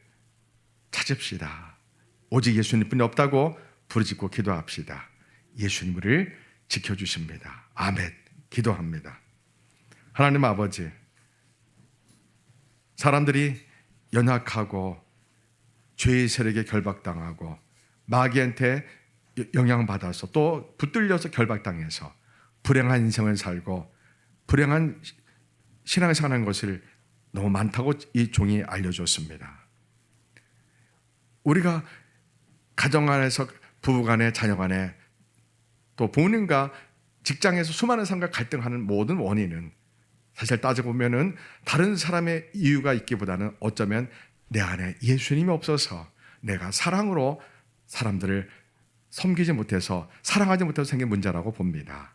찾읍시다. 오직 예수님뿐이 없다고 부르짖고 기도합시다. 예수님 우리를 지켜주십니다. 아멘. 기도합니다. 하나님 아버지, 사람들이 연약하고 죄의 세력에 결박당하고 마귀한테 영향받아서 또 붙들려서 결박당해서 불행한 인생을 살고 불행한 신앙생활하는 것을 너무 많다고 이 종이 알려줬습니다. 우리가 가정 안에서 부부간에 자녀간에 또 부모님과 직장에서 수많은 사람과 갈등하는 모든 원인은 사실 따지고 보면은 다른 사람의 이유가 있기보다는 어쩌면 내 안에 예수님이 없어서 내가 사랑으로 사람들을 섬기지 못해서 사랑하지 못해서 생긴 문제라고 봅니다.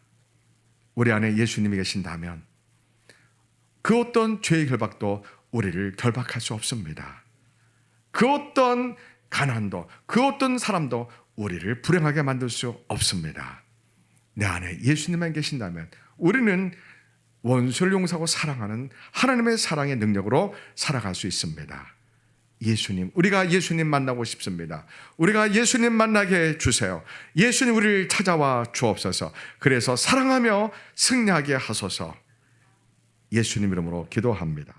우리 안에 예수님이 계신다면 그 어떤 죄의 결박도 우리를 결박할 수 없습니다. 그 어떤 가난도 그 어떤 사람도 우리를 불행하게 만들 수 없습니다. 내 안에 예수님만 계신다면 우리는 원수를 용서하고 사랑하는 하나님의 사랑의 능력으로 살아갈 수 있습니다. 예수님, 우리가 예수님 만나고 싶습니다. 우리가 예수님 만나게 해주세요. 예수님 우리를 찾아와 주옵소서. 그래서 사랑하며 승리하게 하소서. 예수님 이름으로 기도합니다.